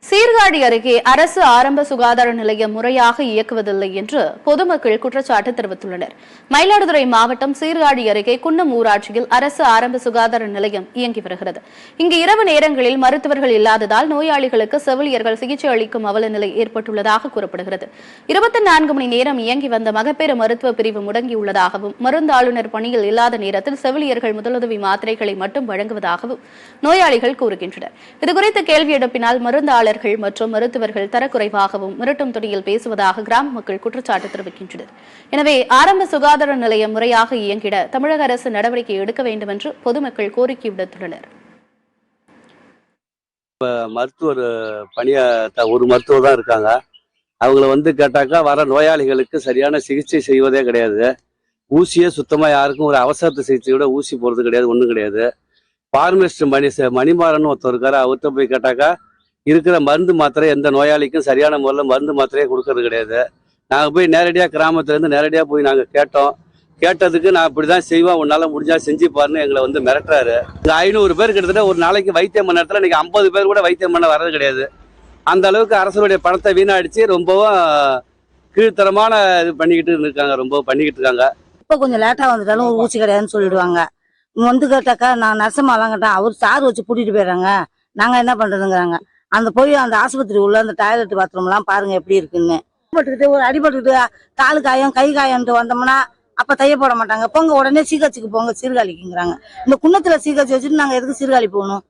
சீர்காழி அருகே அரசு ஆரம்ப சுகாதார நிலையம் முறையாக இயக்குவதில்லை என்று பொதுமக்கள் குற்றச்சாட்டு தெரிவித்துள்ளனர். மயிலாடுதுறை மாவட்டம் சீர்காழி அருகே குன்னம் ஊராட்சியில் அரசு ஆரம்ப சுகாதார நிலையம் இயங்கி வருகிறது. இங்கு இரவு நேரங்களில் மருத்துவர்கள் இல்லாததால் நோயாளிகளுக்கு செவிலியர்கள் சிகிச்சை அளிக்கும் அவலநிலை ஏற்பட்டுள்ளதாக கூறப்படுகிறது. 24 மணி நேரம் இயங்கி வந்த மகப்பேறு மருத்துவ பிரிவு முடங்கியுள்ளதாகவும், மருந்தாளுநர் பணியில் இல்லாத நேரத்தில் செவிலியர்கள் முதலுதவி மாத்திரைகளை மட்டும் வழங்குவதாகவும் நோயாளிகள் கூறுகின்றனர். இதுகுறித்து கேள்வி எழுப்பினால் மருந்தாளர் மற்றும் மருத்துவர்கள் தரக்குறைவாகவும் மிரட்டும் துணியில் பேசுவதாக கிராம மக்கள் குற்றச்சாட்டு தெரிவிக்கின்றனர். எனவே ஆரம்ப சுகாதார நிலையம் முறையாக இயங்கிட தமிழக அரசு நடவடிக்கை எடுக்க வேண்டும் என்று பொதுமக்கள் கோரிக்கை விடுத்துள்ளனர். மருத்துவர் ஒரு மருத்துவர் தான் இருக்காங்க. அவங்கள கேட்டாக்கா வர நோயாளிகளுக்கு சரியான சிகிச்சை செய்வதே கிடையாது. ஊசியே சுத்தமா யாருக்கும் ஒரு அவசரத்து சிகிச்சையோட ஊசி போறது கிடையாது, ஒன்றும் கிடையாது. பார்மசிஸ்ட் மணிமாறன் ஒருத்தர் இருக்காரு. அவர்கிட்ட போய் கேட்டாக்கா இருக்கிற மருந்து மாத்திரை எந்த நோயாளிக்கும் சரியான முறையில் மருந்து மாத்திரையே கொடுக்கறது கிடையாது. நாங்கள் போய் நேரடியாக கிராமத்துலேருந்து நேரடியாக போய் நாங்கள் கேட்டதுக்கு நான் இப்படி தான் செய்வேன், உன்னால் முடிஞ்சா செஞ்சு பாருன்னு எங்களை மிரட்டுறாரு. 500 பேர் கிட்டத்தட்ட ஒரு நாளைக்கு வைத்தியம் பண்ண இடத்துல இன்னைக்கு 50 பேர் கூட வைத்தியம் பண்ண வர்றது கிடையாது. அந்த அளவுக்கு அரசுடைய பணத்தை வீணாடிச்சு ரொம்பவும் கீழ்த்தரமான இது பண்ணிக்கிட்டு இருக்காங்க. இப்போ கொஞ்சம் லேட்டாக வந்துட்டாலும் ஒரு ஊசி கிடையாதுன்னு சொல்லிடுவாங்க. கேட்டாக்கா நான் நர்சமாலாம் கேட்டேன், அவர் சார் வச்சு கூட்டிகிட்டு போயிடுறாங்க, நாங்கள் என்ன பண்ணுறதுங்கிறாங்க. அந்த ஆஸ்பத்திரி உள்ள அந்த டாய்லெட் பாத்ரூம்லாம் பாருங்க எப்படி இருக்குன்னு. அடிபட்டுக்கிட்டு காலு காயம் கை காயம்ட்டு வந்தோம்னா அப்ப தைய போட மாட்டாங்க. போங்க உடனே சீகாச்சிக்கு போங்க, சீர்காழிக்குங்கிறாங்க. இந்த குன்னத்துல சீகாச்சி வச்சுட்டு நாங்க எதுக்கு சீர்காழி போகணும்?